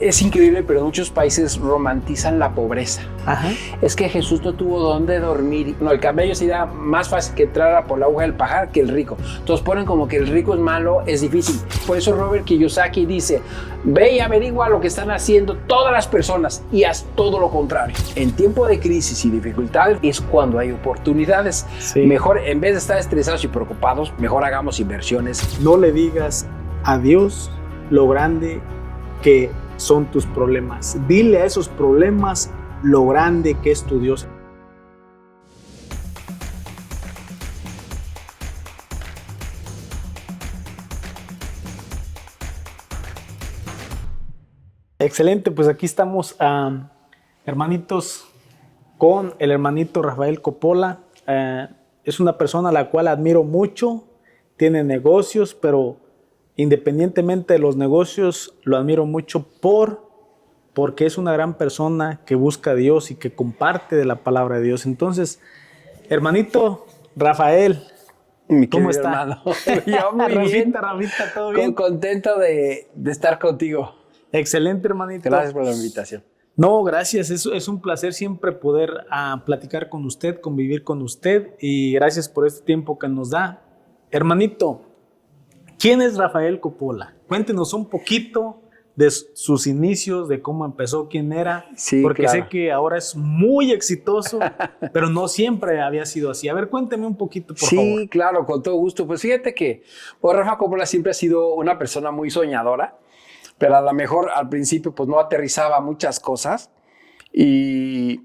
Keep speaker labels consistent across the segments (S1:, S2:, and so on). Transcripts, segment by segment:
S1: Es increíble, pero muchos países romantizan la pobreza.
S2: Ajá.
S1: Es que Jesús no tuvo dónde dormir. No, el camello sería más fácil que entrara por la aguja del pajar que el rico. Entonces ponen como que el rico es malo, es difícil. Por eso Robert Kiyosaki dice, ve y averigua lo que están haciendo todas las personas y haz todo lo contrario. En tiempo de crisis y dificultades es cuando hay oportunidades.
S2: Sí.
S1: Mejor, en vez de estar estresados y preocupados, mejor hagamos inversiones.
S2: No le digas a Dios lo grande que son tus problemas. Dile a esos problemas lo grande que es tu Dios. Excelente, pues aquí estamos, hermanitos, con el hermanito Rafael Coppola. Es una persona a la cual admiro mucho, tiene negocios, pero independientemente de los negocios, lo admiro mucho porque es una gran persona que busca a Dios y que comparte de la palabra de Dios. Entonces, hermanito Rafael, ¿cómo está?
S1: Hermano. Yo muy bien.
S2: Rafita, ¿todo bien?
S1: Contento de estar contigo.
S2: Excelente, hermanito.
S1: Gracias por la invitación.
S2: No, gracias. Es un placer siempre poder platicar con usted, convivir con usted, y gracias por este tiempo que nos da. Hermanito, ¿quién es Rafael Coppola? Cuéntenos un poquito de sus inicios, de cómo empezó, quién era,
S1: sí,
S2: porque
S1: claro.
S2: sé que ahora es muy exitoso, pero no siempre había sido así. A ver, cuénteme un poquito, por favor.
S1: Sí, claro, con todo gusto. Pues fíjate que Rafa Coppola siempre ha sido una persona muy soñadora, pero a lo mejor al principio pues no aterrizaba muchas cosas, y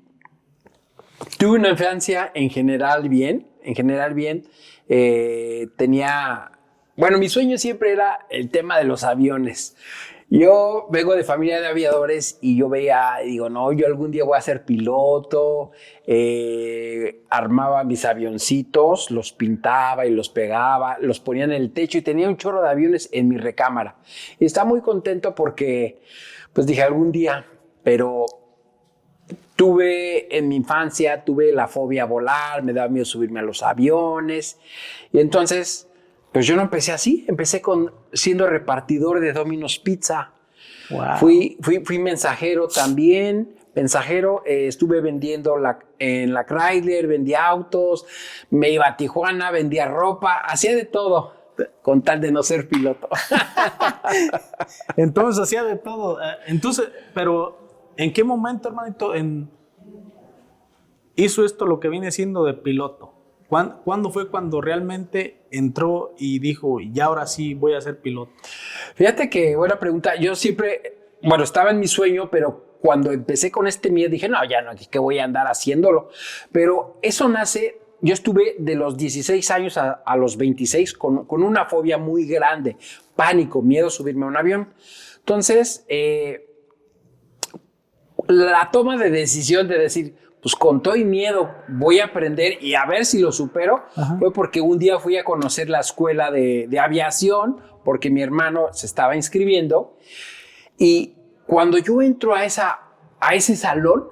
S1: tuve una infancia en general bien. Tenía, bueno, mi sueño siempre era el tema de los aviones. Yo vengo de familia de aviadores y yo veía, digo, no, yo algún día voy a ser piloto. Armaba mis avioncitos, los pintaba y los pegaba, los ponía en el techo y tenía un chorro de aviones en mi recámara. Y estaba muy contento porque, pues dije, algún día, pero tuve en mi infancia, tuve la fobia a volar, me daba miedo subirme a los aviones. Y entonces, pues yo no empecé así, empecé siendo repartidor de Domino's Pizza.
S2: Wow.
S1: Fui mensajero también. Estuve vendiendo en la Chrysler, vendía autos, me iba a Tijuana, vendía ropa, hacía de todo, con tal de no ser piloto.
S2: Entonces hacía de todo. Entonces, pero ¿en qué momento, hermanito, hizo esto lo que viene siendo de piloto? ¿Cuándo fue cuando realmente entró y dijo, ya ahora sí voy a ser piloto? Fíjate
S1: que buena pregunta. Yo siempre, bueno, estaba en mi sueño, pero cuando empecé con este miedo dije, no, ya no, que voy a andar haciéndolo. Pero eso nace, yo estuve de los 16 años a los 26 con una fobia muy grande, pánico, miedo a subirme a un avión. Entonces, la toma de decisión de decir, pues con todo y miedo voy a aprender y a ver si lo supero. Ajá. Fue porque un día fui a conocer la escuela de aviación, porque mi hermano se estaba inscribiendo, y cuando yo entro a ese salón,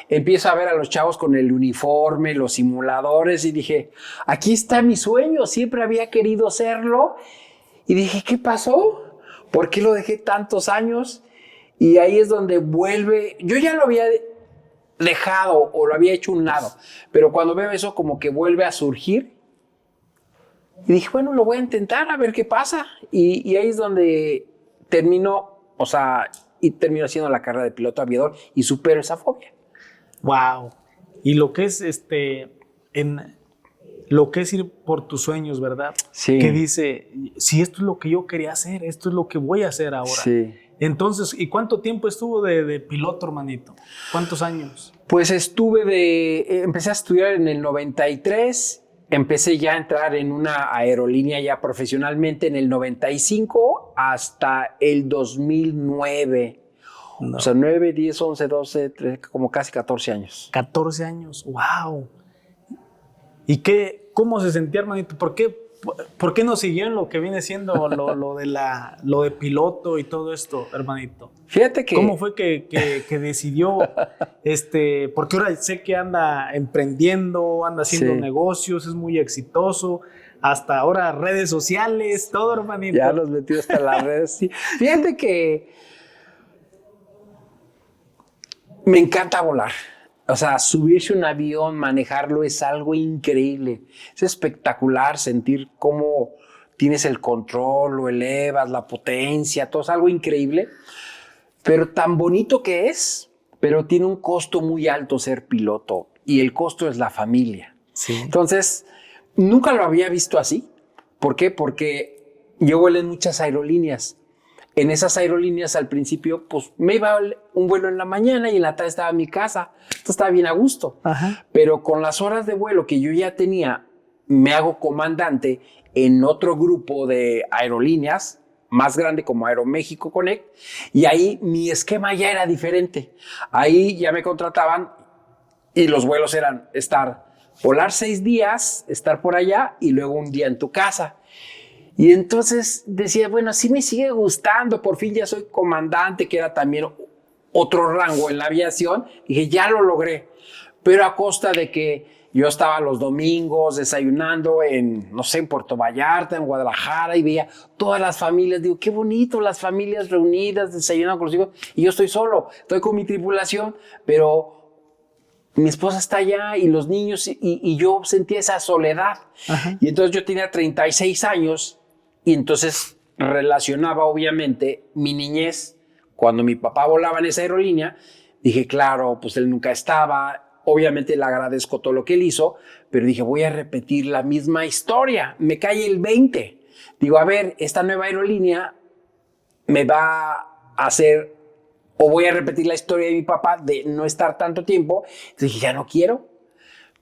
S1: empiezo a ver a los chavos con el uniforme, los simuladores, y dije, aquí está mi sueño, siempre había querido serlo. Y dije, ¿qué pasó? ¿Por qué lo dejé tantos años? Y ahí es donde vuelve, yo ya lo había dejado o lo había hecho a un lado, pero cuando veo eso como que vuelve a surgir, y dije, bueno, lo voy a intentar a ver qué pasa, y ahí es donde termino haciendo la carrera de piloto aviador y supero esa fobia.
S2: Wow. Y lo que es lo que es ir por tus sueños, ¿verdad?
S1: Sí.
S2: Que dice, si esto es lo que yo quería hacer, esto es lo que voy a hacer ahora.
S1: Sí.
S2: Entonces, ¿y cuánto tiempo estuvo de piloto, hermanito? ¿Cuántos años?
S1: Pues empecé a estudiar en el 93, empecé ya a entrar en una aerolínea ya profesionalmente en el 95 hasta el 2009. No. O sea, 9, 10, 11, 12, 13, como casi 14 años.
S2: 14 años, wow. ¿Y cómo se sentía, hermanito? ¿Por qué no siguió en lo que viene siendo lo de piloto y todo esto, hermanito?
S1: Fíjate que...
S2: ¿Cómo fue que decidió? Porque ahora sé que anda emprendiendo, anda haciendo negocios, es muy exitoso. Hasta ahora redes sociales, todo, hermanito.
S1: Ya los metió hasta las redes, sí. Fíjate que Me encanta volar. O sea, subirse a un avión, manejarlo es algo increíble. Es espectacular sentir cómo tienes el control, lo elevas, la potencia, todo es algo increíble. Pero tan bonito que es, pero tiene un costo muy alto ser piloto. Y el costo es la familia.
S2: Sí.
S1: Entonces, nunca lo había visto así. ¿Por qué? Porque yo vuelo en muchas aerolíneas. En esas aerolíneas al principio, pues me iba un vuelo en la mañana y en la tarde estaba en mi casa. Entonces estaba bien a gusto.
S2: Ajá.
S1: Pero con las horas de vuelo que yo ya tenía, me hago comandante en otro grupo de aerolíneas más grande como Aeroméxico Connect. Y ahí mi esquema ya era diferente. Ahí ya me contrataban y los vuelos eran volar 6 días, estar por allá y luego un día en tu casa. Y entonces decía, bueno, sí me sigue gustando, por fin ya soy comandante, que era también otro rango en la aviación. Dije, ya lo logré, pero a costa de que yo estaba los domingos desayunando no sé, en Puerto Vallarta, en Guadalajara, y veía todas las familias. Digo, qué bonito, las familias reunidas, desayunando con los hijos, y yo estoy solo, estoy con mi tripulación, pero mi esposa está allá y los niños, y yo sentía esa soledad.
S2: Ajá.
S1: Y entonces yo tenía 36 años y entonces relacionaba obviamente mi niñez cuando mi papá volaba en esa aerolínea. Dije, claro, pues él nunca estaba. Obviamente le agradezco todo lo que él hizo, pero dije, voy a repetir la misma historia. Me cae el 20. Digo, a ver, esta nueva aerolínea me va a hacer, o voy a repetir la historia de mi papá de no estar tanto tiempo. Entonces dije, ya no quiero.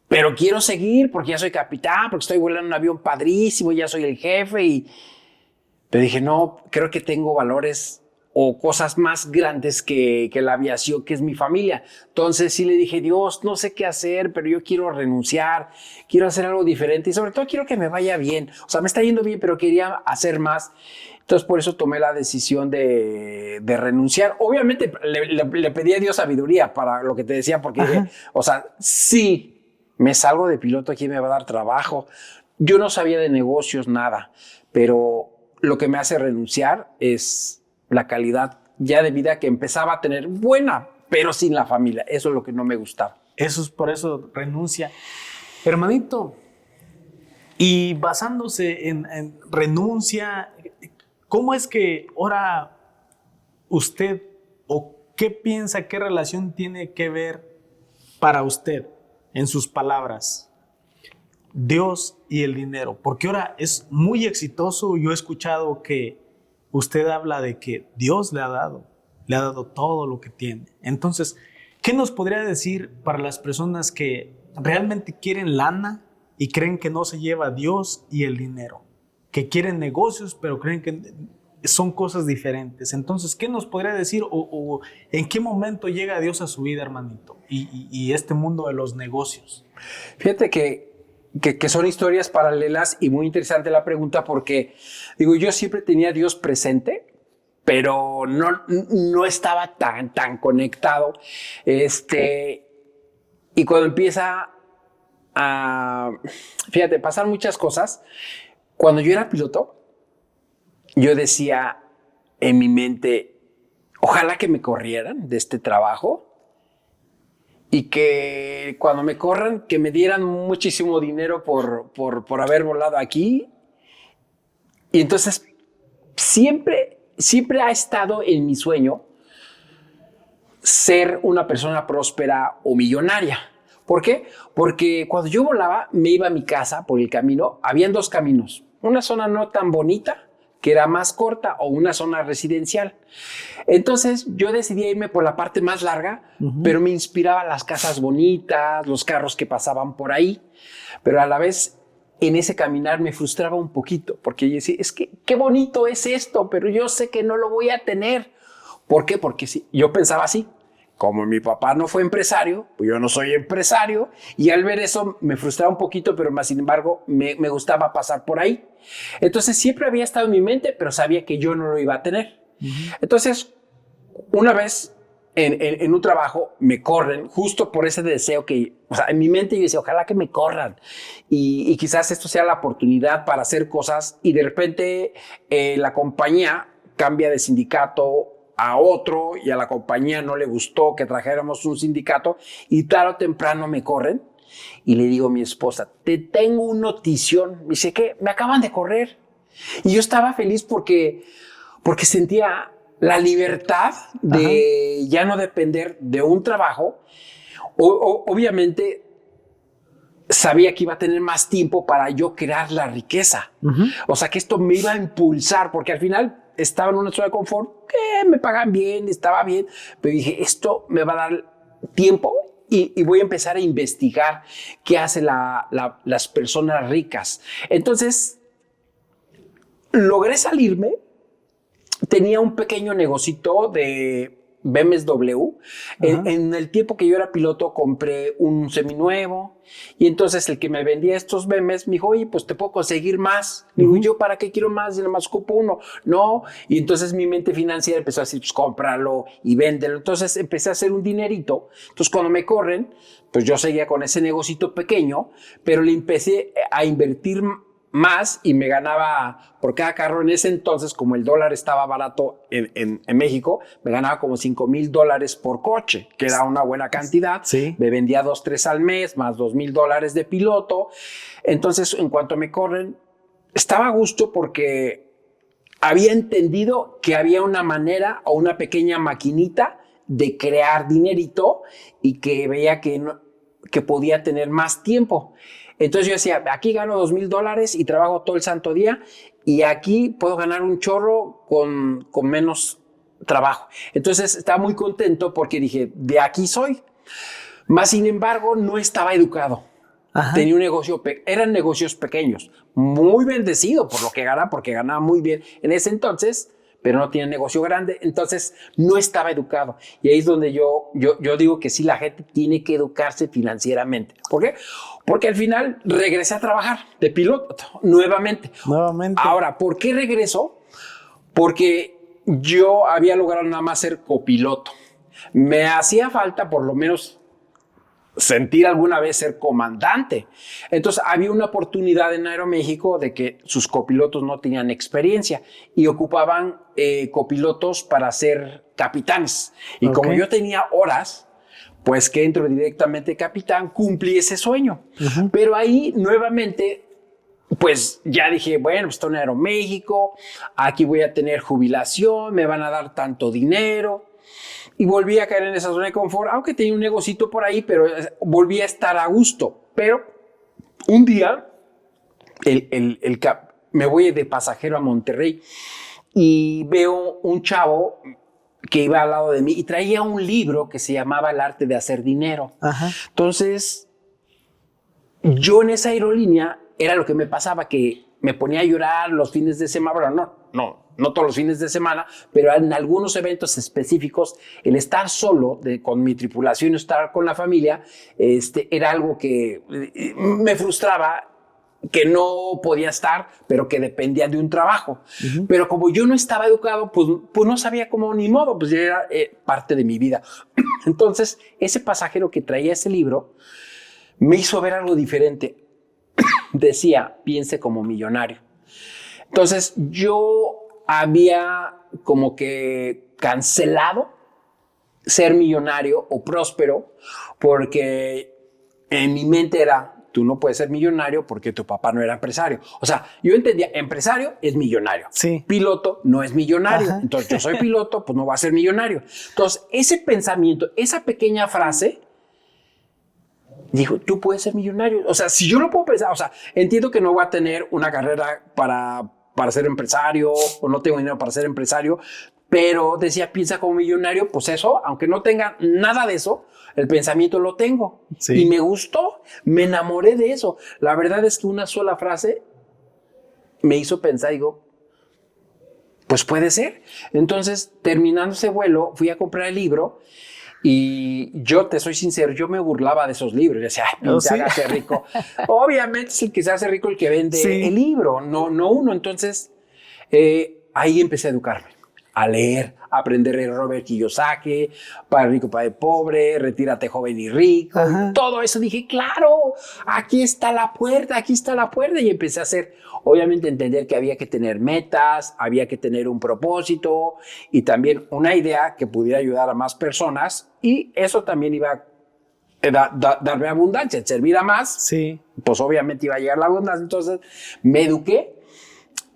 S1: Pero quiero seguir porque ya soy capitán, porque estoy volando un avión padrísimo, ya soy el jefe. Pero dije, no, creo que tengo valores o cosas más grandes que la aviación, que es mi familia. Entonces sí le dije, Dios, no sé qué hacer, pero yo quiero renunciar, quiero hacer algo diferente y sobre todo quiero que me vaya bien. O sea, me está yendo bien, pero quería hacer más. Entonces por eso tomé la decisión de renunciar. Obviamente le pedí a Dios sabiduría para lo que te decía, porque dije, o sea, sí, me salgo de piloto, aquí me va a dar trabajo. Yo no sabía de negocios, nada, pero lo que me hace renunciar es la calidad ya de vida que empezaba a tener buena, pero sin la familia. Eso es lo que no me gustaba.
S2: Eso es por eso renuncia. Hermanito, y basándose en renuncia, ¿cómo es que ahora usted o qué piensa, qué relación tiene que ver para usted, en sus palabras, Dios y el dinero? Porque ahora es muy exitoso. Yo he escuchado que usted habla de que Dios le ha dado todo lo que tiene. Entonces, ¿qué nos podría decir para las personas que realmente quieren lana y creen que no se lleva Dios y el dinero? Que quieren negocios, pero creen que son cosas diferentes. Entonces, ¿qué nos podría decir o en qué momento llega Dios a su vida, hermanito? Y este mundo de los negocios.
S1: Fíjate que son historias paralelas y muy interesante la pregunta porque, digo, yo siempre tenía a Dios presente, pero no estaba tan conectado. Y cuando empieza fíjate, pasan muchas cosas. Cuando yo era piloto, yo decía en mi mente, ojalá que me corrieran de este trabajo y que cuando me corran, que me dieran muchísimo dinero por haber volado aquí. Y entonces siempre ha estado en mi sueño ser una persona próspera o millonaria. ¿Por qué? Porque cuando yo volaba, me iba a mi casa por el camino. Habían 2 caminos. Una zona no tan bonita, que era más corta, o una zona residencial. Entonces yo decidí irme por la parte más larga, pero me inspiraba las casas bonitas, los carros que pasaban por ahí. Pero a la vez, en ese caminar me frustraba un poquito, porque yo decía, es que qué bonito es esto, pero yo sé que no lo voy a tener. ¿Por qué? Porque sí, yo pensaba así. Como mi papá no fue empresario, pues yo no soy empresario, y al ver eso me frustraba un poquito, pero más sin embargo me gustaba pasar por ahí. Entonces siempre había estado en mi mente, pero sabía que yo no lo iba a tener. Entonces, una vez en un trabajo me corren justo por ese deseo que, o sea, en mi mente yo decía, ojalá que me corran y quizás esto sea la oportunidad para hacer cosas, y de repente la compañía cambia de sindicato a otro y a la compañía no le gustó que trajéramos un sindicato y tarde o temprano me corren. Y le digo a mi esposa, te tengo una notición. Me dice, ¿qué? Me acaban de correr. Y yo estaba feliz porque sentía la libertad de ya no depender de un trabajo. Obviamente sabía que iba a tener más tiempo para yo crear la riqueza. O sea, que esto me iba a impulsar, porque al final estaba en una zona de confort, que me pagan bien, estaba bien, pero dije, esto me va a dar tiempo y voy a empezar a investigar qué hacen las personas ricas. Entonces, logré salirme. Tenía un pequeño negocito de BMW. En el tiempo que yo era piloto compré un seminuevo y entonces el que me vendía estos BMWs me dijo, oye, pues te puedo conseguir más. Digo, ¿yo para qué quiero más? Y nada más ocupo uno. No. Y entonces mi mente financiera empezó a decir, pues cómpralo y véndelo. Entonces empecé a hacer un dinerito. Entonces cuando me corren, pues yo seguía con ese negocito pequeño, pero le empecé a invertir más y me ganaba por cada carro. En ese entonces, como el dólar estaba barato en México, me ganaba como $5,000 por coche, que era una buena cantidad.
S2: Sí.
S1: Me vendía 2, 3 al mes, más $2,000 de piloto. Entonces, en cuanto me corren, estaba a gusto porque había entendido que había una manera o una pequeña maquinita de crear dinerito y que veía que podía tener más tiempo. Entonces yo decía, aquí gano $2,000 y trabajo todo el santo día y aquí puedo ganar un chorro con menos trabajo. Entonces estaba muy contento porque dije, de aquí soy. Más sin embargo, no estaba educado. Tenía un negocio, eran negocios pequeños, muy bendecido por lo que ganaba, porque ganaba muy bien en ese entonces, pero no tenía negocio grande, entonces no estaba educado. Y ahí es donde yo digo que sí, la gente tiene que educarse financieramente. ¿Por qué? Porque al final regresé a trabajar de piloto nuevamente. Ahora, ¿por qué regreso? Porque yo había logrado nada más ser copiloto. Me hacía falta por lo menos sentir alguna vez ser comandante. Entonces había una oportunidad en Aeroméxico de que sus copilotos no tenían experiencia y ocupaban copilotos para ser capitanes. Y como yo tenía horas, pues que entro directamente capitán, cumplí ese sueño. Pero ahí nuevamente, pues ya dije, bueno, pues estoy en Aeroméxico, aquí voy a tener jubilación, me van a dar tanto dinero. Y volví a caer en esa zona de confort, aunque tenía un negocito por ahí, pero volví a estar a gusto. Pero un día me voy de pasajero a Monterrey y veo un chavo que iba al lado de mí y traía un libro que se llamaba El arte de hacer dinero. Entonces, yo en esa aerolínea era lo que me pasaba, que me ponía a llorar los fines de semana. Bueno, no todos los fines de semana, pero en algunos eventos específicos, el estar solo con mi tripulación, estar con la familia, era algo que me frustraba, que no podía estar, pero que dependía de un trabajo. Pero como yo no estaba educado, pues no sabía cómo, ni modo, pues ya era parte de mi vida. Entonces, ese pasajero que traía ese libro me hizo ver algo diferente. Decía, piense como millonario. Entonces, yo había como que cancelado ser millonario o próspero porque en mi mente era, tú no puedes ser millonario porque tu papá no era empresario. O sea, yo entendía, empresario es millonario.
S2: Sí.
S1: Piloto no es millonario. Entonces, yo soy piloto, pues no voy a ser millonario. Entonces, ese pensamiento, esa pequeña frase, dijo, tú puedes ser millonario. O sea, si yo lo puedo pensar, o sea, entiendo que no voy a tener una carrera para ser empresario o no tengo dinero para ser empresario, pero decía, piensa como millonario, pues eso, aunque no tenga nada de eso, el pensamiento lo tengo. Sí. Y me gustó, me enamoré de eso. La verdad es que una sola frase me hizo pensar, digo, pues puede ser. Entonces, terminando ese vuelo, fui a comprar el libro. Y yo te soy sincero, yo me burlaba de esos libros. Decía, ay, ¿sí? Hágase rico. Obviamente es el que se hace rico el que vende el libro, no uno. Entonces, ahí empecé a educarme. a leer, a aprender de Robert Kiyosaki, Padre Rico, Padre Pobre, Retírate Joven y Rico, y todo eso. Dije, claro, aquí está la puerta, y empecé a hacer, obviamente entender que había que tener metas, había que tener un propósito y también una idea que pudiera ayudar a más personas, y eso también iba a darme abundancia, servir a más,
S2: Sí.
S1: pues obviamente iba a llegar la abundancia. Entonces me eduqué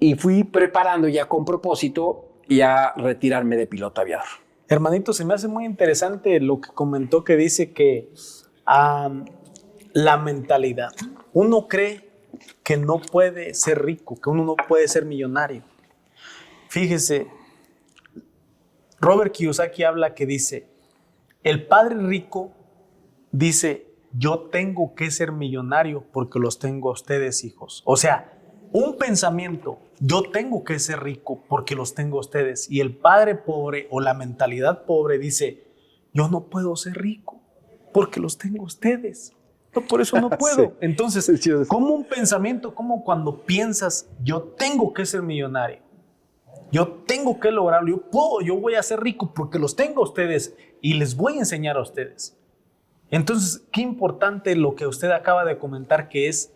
S1: y fui preparando ya con propósito y a retirarme de piloto aviador.
S2: Hermanito, se me hace muy interesante lo que comentó, que dice que la mentalidad. Uno cree que no puede ser rico, que uno no puede ser millonario. Fíjese, Robert Kiyosaki habla que dice, el padre rico dice, yo tengo que ser millonario porque los tengo a ustedes, hijos. O sea, un pensamiento, yo tengo que ser rico porque los tengo a ustedes. Y el padre pobre o la mentalidad pobre dice, yo no puedo ser rico porque los tengo a ustedes. No, por eso no puedo. Sí. Entonces, como un pensamiento, como cuando piensas, yo tengo que ser millonario, yo tengo que lograrlo, yo voy a ser rico porque los tengo a ustedes y les voy a enseñar a ustedes. Entonces, qué importante lo que usted acaba de comentar, que es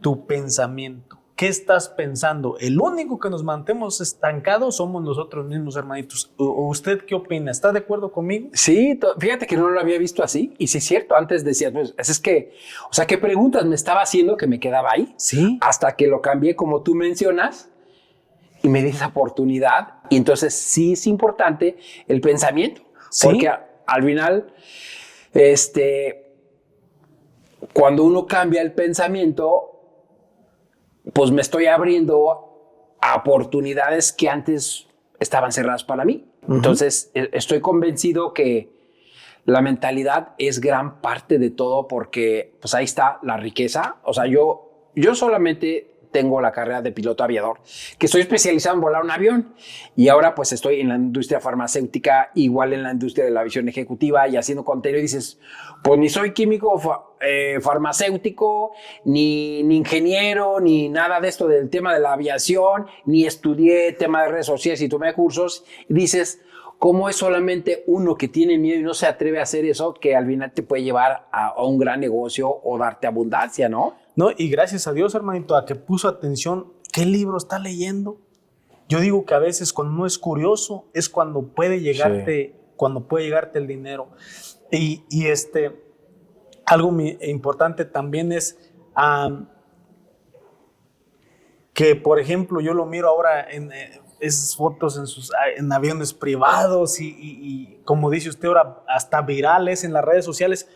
S2: tu pensamiento. ¿Qué estás pensando? El único que nos mantenemos estancados somos nosotros mismos, hermanitos. ¿Usted qué opina? ¿Está de acuerdo conmigo?
S1: Sí, fíjate que no lo había visto así. Y sí es cierto, antes decías, pues, es que, o sea, ¿qué preguntas me estaba haciendo que me quedaba ahí?
S2: Sí.
S1: Hasta que lo cambié como tú mencionas y me di esa oportunidad. Y entonces sí es importante el pensamiento. ¿Sí? Porque al final, cuando uno cambia el pensamiento, pues me estoy abriendo a oportunidades que antes estaban cerradas para mí. Entonces, estoy convencido que la mentalidad es gran parte de todo, porque pues ahí está la riqueza. O sea, yo solamente tengo la carrera de piloto aviador, que estoy especializado en volar un avión, y ahora pues estoy en la industria farmacéutica, igual en la industria de la visión ejecutiva y haciendo contenido. Y dices, pues ni soy químico farmacéutico, ni ingeniero, ni nada de esto del tema de la aviación, ni estudié tema de redes sociales y tomé cursos. Y dices, ¿cómo es solamente uno que tiene miedo y no se atreve a hacer eso, que al final te puede llevar a un gran negocio o darte abundancia, ¿no?
S2: No, y gracias a Dios, hermanito, a que puso atención, ¿qué libro está leyendo? Yo digo que a veces cuando uno es curioso es cuando puede llegarte, el dinero. Y algo muy importante también es que, por ejemplo, yo lo miro ahora en esas fotos en aviones privados y como dice usted ahora, hasta virales en las redes sociales.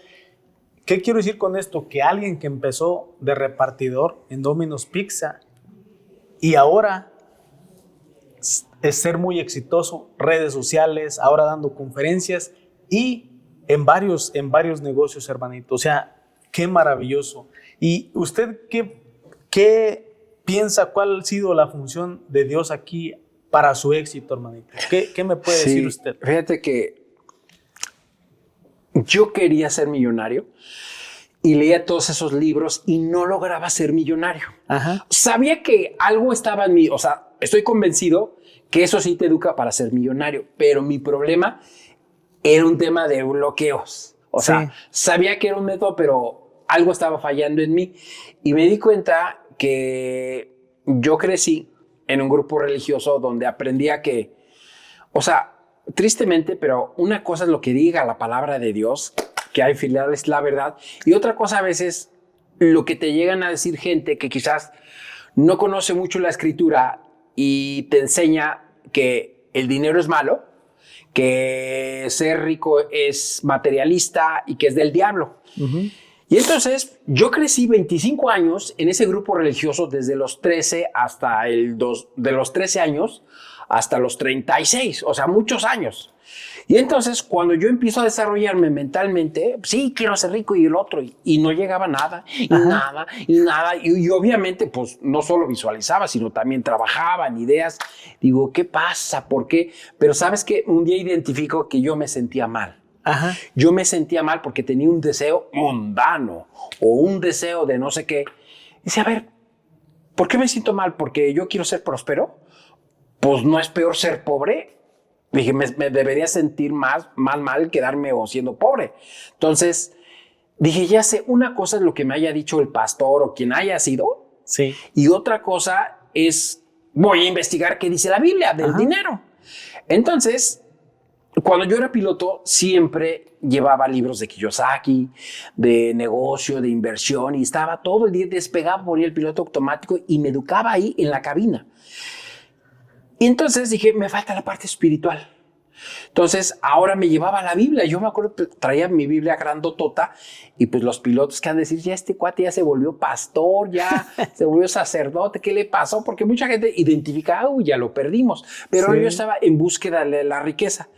S2: ¿Qué quiero decir con esto? Que alguien que empezó de repartidor en Domino's Pizza y ahora es ser muy exitoso, redes sociales, ahora dando conferencias y en varios negocios, hermanito. O sea, qué maravilloso. ¿Y usted qué piensa? ¿Cuál ha sido la función de Dios aquí para su éxito, hermanito? ¿Qué me puede decir usted?
S1: Fíjate que yo quería ser millonario y leía todos esos libros y no lograba ser millonario. Ajá. Sabía que algo estaba en mí, o sea, estoy convencido que eso sí te educa para ser millonario, pero mi problema era un tema de bloqueos. O sea, sabía que era un método, pero algo estaba fallando en mí. Y me di cuenta que yo crecí en un grupo religioso donde aprendía que, o sea, tristemente, pero una cosa es lo que diga la palabra de Dios, que al final es la verdad, y otra cosa a veces lo que te llegan a decir gente que quizás no conoce mucho la escritura y te enseña que el dinero es malo, que ser rico es materialista y que es del diablo. Uh-huh. Y entonces yo crecí 25 años en ese grupo religioso desde los 13 hasta de los 13 años hasta los 36, o sea, muchos años. Y entonces, cuando yo empiezo a desarrollarme mentalmente, sí, quiero ser rico y el otro, y no llegaba nada, y obviamente, pues, no solo visualizaba, sino también trabajaba en ideas. Digo, ¿qué pasa? ¿Por qué? Pero ¿sabes qué? Un día identifico que yo me sentía mal. Ajá. Yo me sentía mal porque tenía un deseo mundano o un deseo de no sé qué. Y decía, a ver, ¿por qué me siento mal? ¿Porque yo quiero ser próspero? Pues no es peor ser pobre. Dije, me debería sentir más mal quedarme o siendo pobre. Entonces, dije, ya sé, una cosa es lo que me haya dicho el pastor o quien haya sido.
S2: Sí.
S1: Y otra cosa es, voy a investigar qué dice la Biblia del dinero. Entonces, cuando yo era piloto, siempre llevaba libros de Kiyosaki, de negocio, de inversión, y estaba todo el día despegado, ponía el piloto automático y me educaba ahí en la cabina. Y entonces dije, me falta la parte espiritual. Entonces, ahora me llevaba la Biblia. Yo me acuerdo que traía mi Biblia grandotota y pues los pilotos que han de decir, ya este cuate ya se volvió pastor, ya se volvió sacerdote, ¿qué le pasó? Porque mucha gente identifica, uy, ya lo perdimos. Pero yo estaba en búsqueda de la riqueza.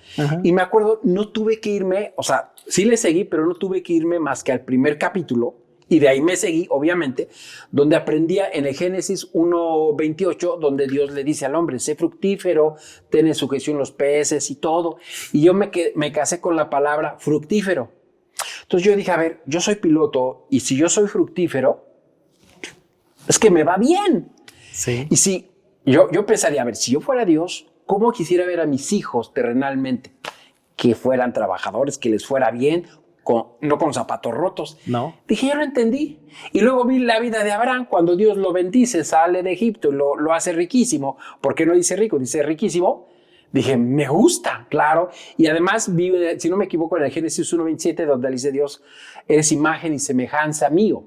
S1: Y me acuerdo, no tuve que irme, o sea, sí le seguí, pero no tuve que irme más que al primer capítulo. Y de ahí me seguí, obviamente, donde aprendía en el Génesis 1:28, donde Dios le dice al hombre, sé fructífero, ten en sujeción los peces y todo. Y yo me casé con la palabra fructífero. Entonces yo dije, a ver, yo soy piloto y si yo soy fructífero, es que me va bien.
S2: Sí.
S1: Y si yo pensaría, a ver, si yo fuera Dios, ¿cómo quisiera ver a mis hijos terrenalmente? Que fueran trabajadores, que les fuera bien, no con zapatos rotos.
S2: No.
S1: Dije, yo lo entendí. Y luego vi la vida de Abraham, cuando Dios lo bendice, sale de Egipto y lo hace riquísimo. ¿Por qué no dice rico? Dice riquísimo. Dije, me gusta, claro. Y además, vive, si no me equivoco, en el Génesis 1:27, donde dice Dios, eres imagen y semejanza mío.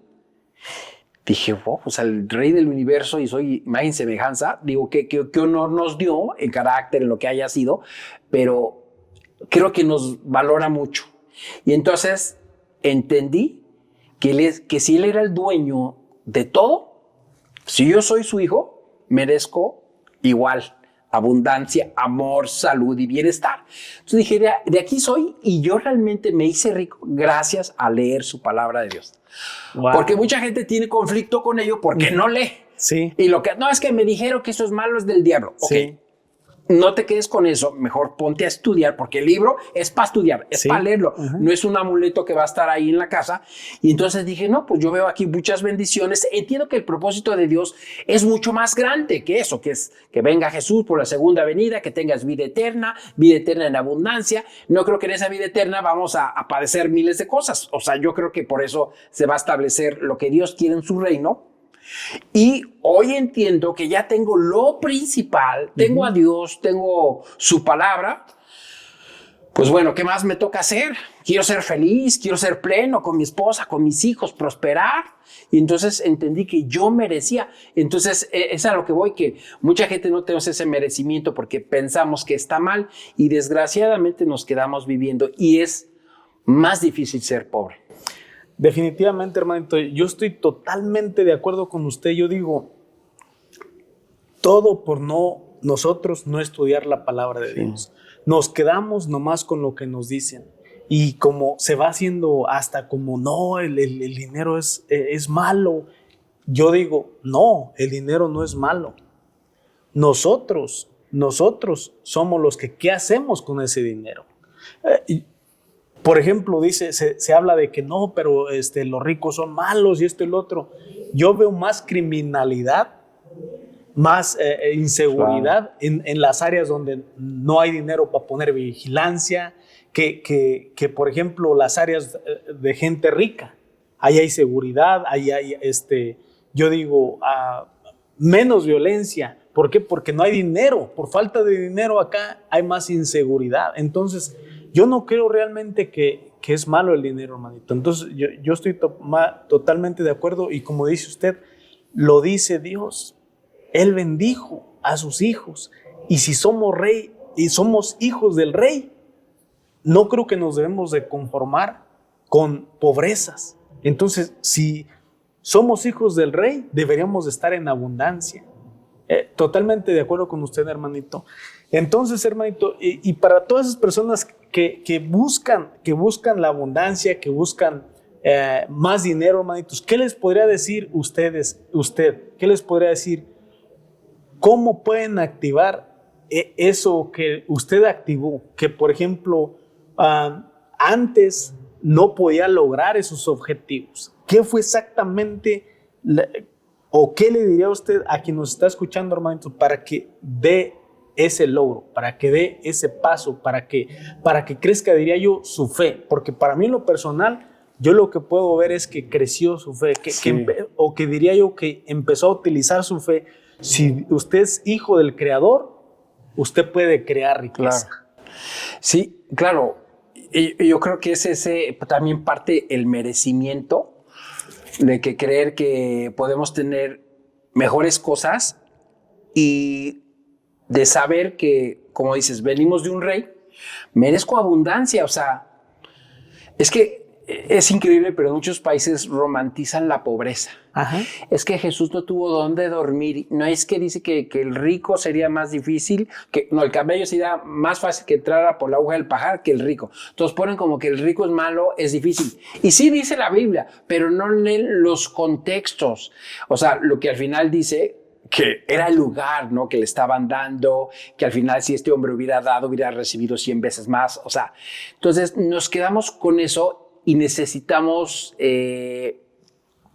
S1: Dije, wow, pues al rey del universo y soy imagen y semejanza. Digo, qué honor nos dio en carácter, en lo que haya sido, pero creo que nos valora mucho. Y entonces entendí que si él era el dueño de todo, si yo soy su hijo, merezco igual abundancia, amor, salud y bienestar. Entonces dije, de aquí soy, y yo realmente me hice rico gracias a leer su palabra de Dios. Wow. Porque mucha gente tiene conflicto con ello porque no lee.
S2: Sí.
S1: Y lo que no es que me dijeron que eso es malo, es del diablo. Sí. Okay. No te quedes con eso, mejor ponte a estudiar, porque el libro es para estudiar, es para leerlo, no es un amuleto que va a estar ahí en la casa. Y entonces dije, no, pues yo veo aquí muchas bendiciones, entiendo que el propósito de Dios es mucho más grande que eso, que es que venga Jesús por la segunda venida, que tengas vida eterna en abundancia. No creo que en esa vida eterna vamos a padecer miles de cosas, o sea, yo creo que por eso se va a establecer lo que Dios quiere en su reino. Y hoy entiendo que ya tengo lo principal, tengo a Dios, tengo su palabra. Pues bueno, ¿qué más me toca hacer? Quiero ser feliz, quiero ser pleno con mi esposa, con mis hijos, prosperar. Y entonces entendí que yo merecía. Entonces es a lo que voy, que mucha gente no tenemos ese merecimiento porque pensamos que está mal y desgraciadamente nos quedamos viviendo y es más difícil ser pobre.
S2: Definitivamente, hermanito, yo estoy totalmente de acuerdo con usted. Yo digo, todo por nosotros no estudiar la palabra de Dios. Nos quedamos nomás con lo que nos dicen. Y como se va haciendo hasta como, no, el dinero es malo. Yo digo, no, el dinero no es malo. Nosotros somos los que, ¿qué hacemos con ese dinero? Por ejemplo, se habla de que no, pero los ricos son malos y esto y lo otro. Yo veo más criminalidad, más inseguridad en las áreas donde no hay dinero para poner vigilancia, que por ejemplo, las áreas de gente rica. Ahí hay seguridad, ahí hay, yo digo, menos violencia. ¿Por qué? Porque no hay dinero. Por falta de dinero acá hay más inseguridad. Entonces, yo no creo realmente que es malo el dinero, hermanito. Entonces, yo estoy totalmente de acuerdo. Y como dice usted, lo dice Dios. Él bendijo a sus hijos. Y si somos rey y somos hijos del rey, no creo que nos debemos de conformar con pobrezas. Entonces, si somos hijos del rey, deberíamos de estar en abundancia. Totalmente de acuerdo con usted, hermanito. Entonces, hermanito, y para todas esas personas que buscan la abundancia, que buscan más dinero, hermanitos, ¿qué les podría decir usted? ¿Qué les podría decir? ¿Cómo pueden activar eso que usted activó? Que, por ejemplo, antes no podía lograr esos objetivos. ¿Qué fue exactamente o qué le diría usted a quien nos está escuchando, hermanito, para que dé ese logro, para que dé ese paso, para que crezca, diría yo, su fe. Porque para mí en lo personal, yo lo que puedo ver es que creció su fe, o que diría yo que empezó a utilizar su fe. Si usted es hijo del Creador, usted puede crear riqueza.
S1: Claro. Sí, claro. Y yo creo que es ese también parte el merecimiento de que creer que podemos tener mejores cosas y de saber que, como dices, venimos de un rey, merezco abundancia. O sea, es que es increíble, pero en muchos países romantizan la pobreza.
S2: Ajá.
S1: Es que Jesús no tuvo dónde dormir. No es que dice que el rico sería más difícil, el camello sería más fácil que entrara por la aguja del pajar que el rico. Entonces ponen como que el rico es malo, es difícil. Y sí dice la Biblia, pero no leen los contextos. O sea, lo que al final dice que era el lugar, ¿no?, que le estaban dando, que al final si este hombre hubiera dado, hubiera recibido 100 veces más. O sea, entonces nos quedamos con eso y necesitamos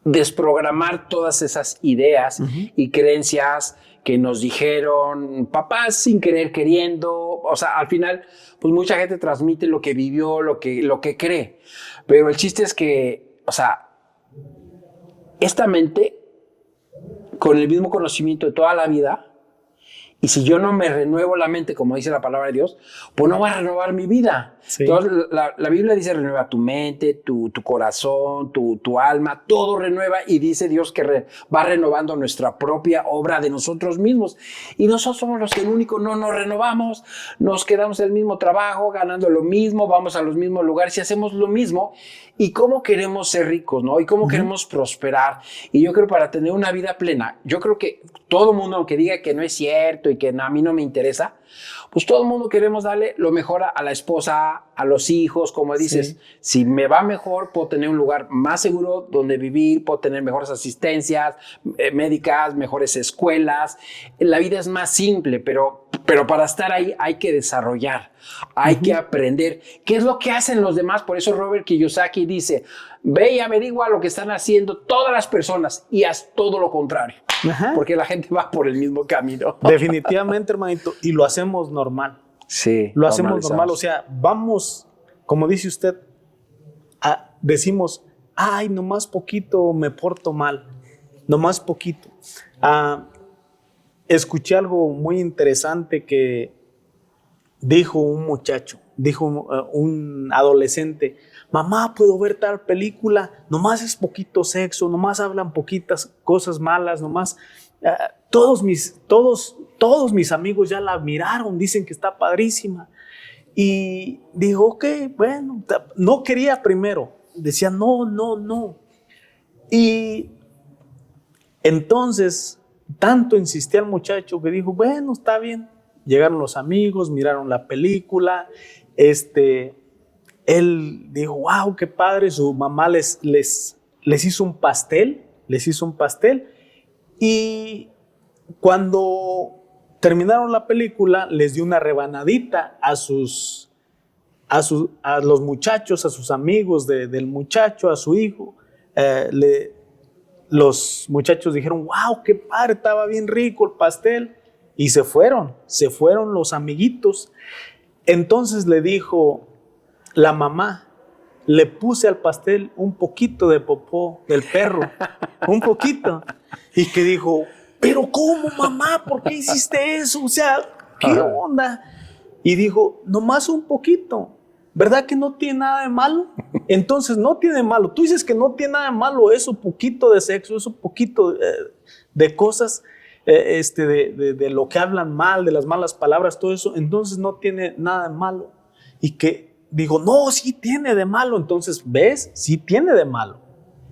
S1: desprogramar todas esas ideas y creencias que nos dijeron papás sin querer queriendo. O sea, al final, pues mucha gente transmite lo que vivió, lo que cree. Pero el chiste es que, o sea, esta mente, con el mismo conocimiento de toda la vida, y si yo no me renuevo la mente, como dice la palabra de Dios, pues no va a renovar mi vida. Sí. Entonces, la Biblia dice renueva tu mente, tu corazón, tu alma, todo renueva, y dice Dios que va renovando nuestra propia obra de nosotros mismos. Y nosotros somos los que el único no nos renovamos, nos quedamos en el mismo trabajo, ganando lo mismo, vamos a los mismos lugares y hacemos lo mismo. ¿Y cómo queremos ser ricos, no? ¿Y cómo queremos prosperar? Y yo creo para tener una vida plena, yo creo que todo mundo, aunque diga que no es cierto y que a mí no me interesa, pues todo el mundo queremos darle lo mejor a la esposa, a los hijos, como dices. Sí. Si me va mejor, puedo tener un lugar más seguro donde vivir, puedo tener mejores asistencias médicas, mejores escuelas. La vida es más simple, pero para estar ahí hay que desarrollar, hay que aprender. ¿Qué es lo que hacen los demás? Por eso Robert Kiyosaki dice, ve y averigua lo que están haciendo todas las personas y haz todo lo contrario. Ajá. Porque la gente va por el mismo camino.
S2: Definitivamente, hermanito, y lo hacemos normal.
S1: Sí.
S2: Lo hacemos normal, o sea, vamos, como dice usted, decimos, ay, nomás poquito me porto mal, nomás poquito. Escuché algo muy interesante que dijo un muchacho, dijo un adolescente, mamá, ¿puedo ver tal película? Nomás es poquito sexo, nomás hablan poquitas cosas malas, nomás todos mis amigos ya la miraron, dicen que está padrísima. Y dijo, ok, bueno, no quería primero, decía no. Y entonces tanto insistía el muchacho que dijo, bueno, está bien. Llegaron los amigos, miraron la película, él dijo, wow, qué padre, su mamá les hizo un pastel, y cuando terminaron la película, les dio una rebanadita a los muchachos, a sus amigos del muchacho, a su hijo. Los muchachos dijeron, wow, qué padre, estaba bien rico el pastel. Y se fueron los amiguitos. Entonces le dijo la mamá, le puse al pastel un poquito de popó del perro, un poquito. Y que dijo, pero ¿cómo, mamá? ¿Por qué hiciste eso? O sea, ¿qué onda? Y dijo, nomás un poquito. ¿Verdad que no tiene nada de malo? Entonces no tiene malo. Tú dices que no tiene nada de malo eso, poquito de sexo, eso poquito de cosas, de lo que hablan mal, de las malas palabras, todo eso. Entonces no tiene nada de malo. Y que digo, no, sí tiene de malo. Entonces, ¿ves? Sí tiene de malo.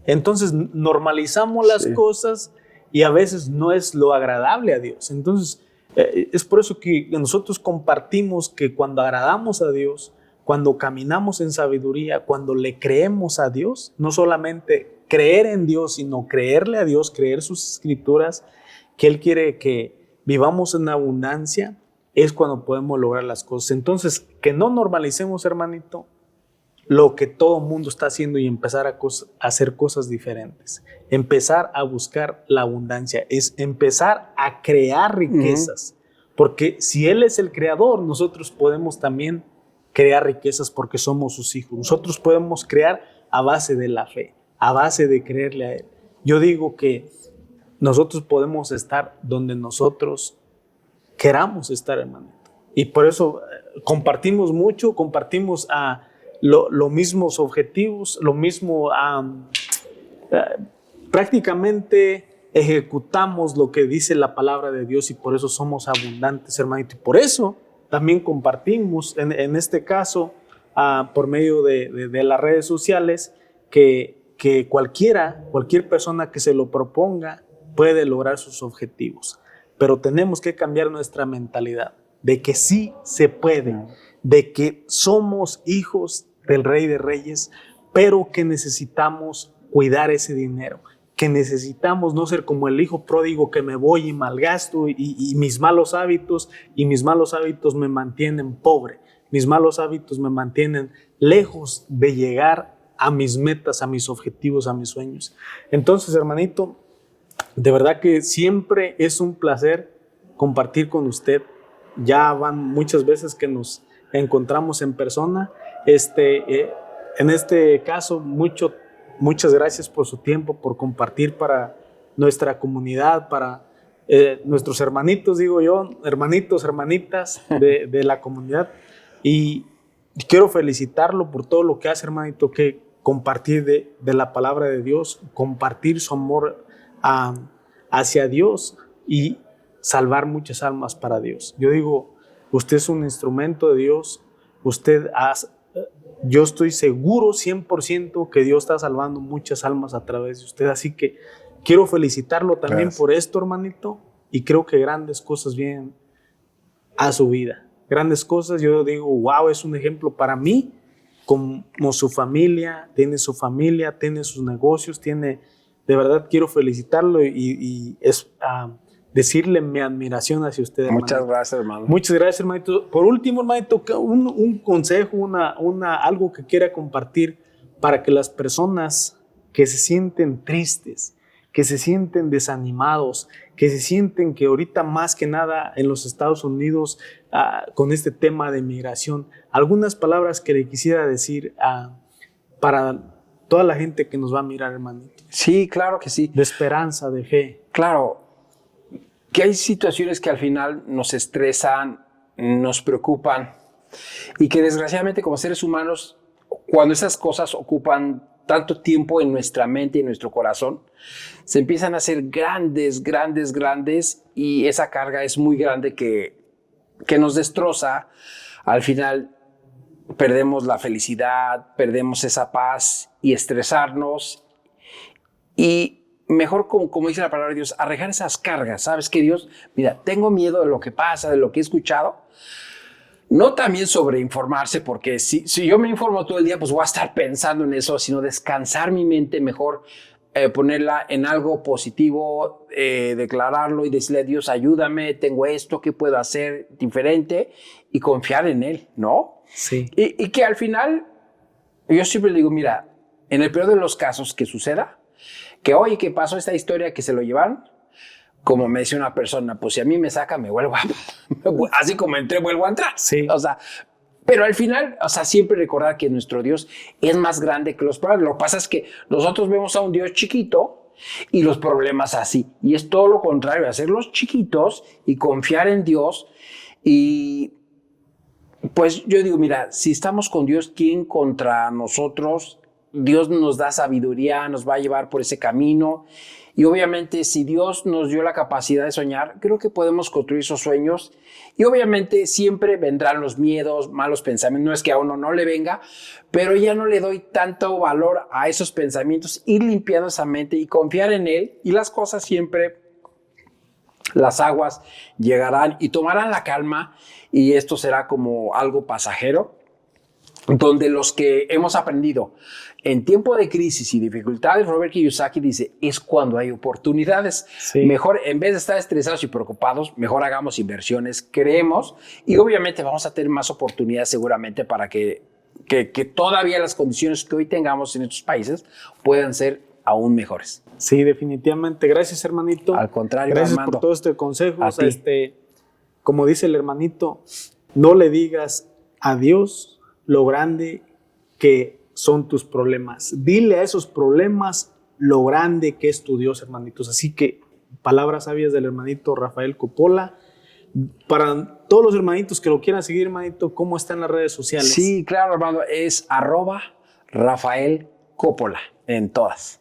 S2: Entonces normalizamos las cosas y a veces no es lo agradable a Dios. Entonces, es por eso que nosotros compartimos que cuando agradamos a Dios, cuando caminamos en sabiduría, cuando le creemos a Dios, no solamente creer en Dios, sino creerle a Dios, creer sus escrituras, que Él quiere que vivamos en abundancia, es cuando podemos lograr las cosas. Entonces, que no normalicemos, hermanito, lo que todo el mundo está haciendo y empezar a hacer cosas diferentes. Empezar a buscar la abundancia, es empezar a crear riquezas. Porque si Él es el creador, nosotros podemos también crear riquezas porque somos sus hijos. Nosotros podemos crear a base de la fe, a base de creerle a Él. Yo digo que nosotros podemos estar donde nosotros queramos estar, hermanito. Y por eso compartimos mucho, compartimos los mismos objetivos, lo mismo, prácticamente ejecutamos lo que dice la palabra de Dios y por eso somos abundantes, hermanito. Y por eso también compartimos, en este caso, por medio de las redes sociales, que cualquier persona que se lo proponga puede lograr sus objetivos. Pero tenemos que cambiar nuestra mentalidad de que sí se puede, de que somos hijos del Rey de Reyes, pero que necesitamos cuidar ese dinero, que necesitamos no ser como el hijo pródigo que me voy y malgasto y mis malos hábitos me mantienen pobre, mis malos hábitos me mantienen lejos de llegar a mis metas, a mis objetivos, a mis sueños. Entonces, hermanito, de verdad que siempre es un placer compartir con usted. Ya van muchas veces que nos encontramos en persona. En este caso, muchas gracias por su tiempo, por compartir para nuestra comunidad, para nuestros hermanitos, digo yo, hermanitos, hermanitas de la comunidad. Y quiero felicitarlo por todo lo que hace, hermanito, que compartir de la palabra de Dios, compartir su amor hacia Dios y salvar muchas almas para Dios. Yo digo, usted es un instrumento de Dios, yo estoy seguro 100% que Dios está salvando muchas almas a través de usted, así que quiero felicitarlo también por esto, hermanito, y creo que grandes cosas vienen a su vida, grandes cosas. Yo digo, wow, es un ejemplo para mí, como su familia, tiene sus negocios, de verdad quiero felicitarlo y decirle mi admiración hacia usted, hermanito.
S1: Muchas gracias, hermano.
S2: Muchas gracias, hermanito. Por último, hermanito, un consejo, algo que quiera compartir para que las personas que se sienten tristes, que se sienten desanimados, que se sienten que ahorita más que nada en los Estados Unidos con este tema de migración, algunas palabras que le quisiera decir para toda la gente que nos va a mirar, hermanito.
S1: Sí, claro que sí.
S2: De esperanza, de fe.
S1: Claro, que hay situaciones que al final nos estresan, nos preocupan y que desgraciadamente como seres humanos, cuando esas cosas ocupan tanto tiempo en nuestra mente y en nuestro corazón, se empiezan a hacer grandes y esa carga es muy grande que nos destroza. Al final perdemos la felicidad, perdemos esa paz y estresarnos y mejor, como dice la palabra de Dios, arrojar esas cargas. ¿Sabes qué, Dios? Mira, tengo miedo de lo que pasa, de lo que he escuchado. No también sobreinformarse, porque si yo me informo todo el día, pues voy a estar pensando en eso, sino descansar mi mente mejor, ponerla en algo positivo, declararlo y decirle a Dios, ayúdame, tengo esto, ¿qué puedo hacer diferente? Y confiar en Él, ¿no?
S2: Sí.
S1: Y que al final, yo siempre le digo, mira, en el peor de los casos que suceda, que oye, ¿qué pasó esta historia que se lo llevaron? Como me decía una persona, pues si a mí me saca, me vuelvo así como entré, vuelvo a entrar.
S2: Sí.
S1: O sea, pero al final, o sea, siempre recordar que nuestro Dios es más grande que los problemas. Lo que pasa es que nosotros vemos a un Dios chiquito y los problemas así. Y es todo lo contrario, hacerlos chiquitos y confiar en Dios. Y pues yo digo, mira, si estamos con Dios, ¿quién contra nosotros? Dios nos da sabiduría, nos va a llevar por ese camino. Y obviamente, si Dios nos dio la capacidad de soñar, creo que podemos construir esos sueños. Y obviamente siempre vendrán los miedos, malos pensamientos. No es que a uno no le venga, pero ya no le doy tanto valor a esos pensamientos. Ir limpiando esa mente y confiar en Él. Y las cosas siempre, las aguas llegarán y tomarán la calma. Y esto será como algo pasajero, donde los que hemos aprendido en tiempo de crisis y dificultades, Robert Kiyosaki dice, es cuando hay oportunidades. Sí. Mejor, en vez de estar estresados y preocupados, mejor hagamos inversiones, creemos, y obviamente vamos a tener más oportunidades seguramente para que todavía las condiciones que hoy tengamos en estos países puedan ser aún mejores.
S2: Sí, definitivamente. Gracias, hermanito.
S1: Al contrario,
S2: gracias
S1: Armando.
S2: por todo este consejo. como dice el hermanito, no le digas a Dios lo grande que son tus problemas. Dile a esos problemas lo grande que es tu Dios, hermanitos. Así que palabras sabias del hermanito Rafael Coppola. Para todos los hermanitos que lo quieran seguir, hermanito, ¿cómo está en las redes sociales?
S1: Sí, claro, hermano, es @Rafael Coppola en todas.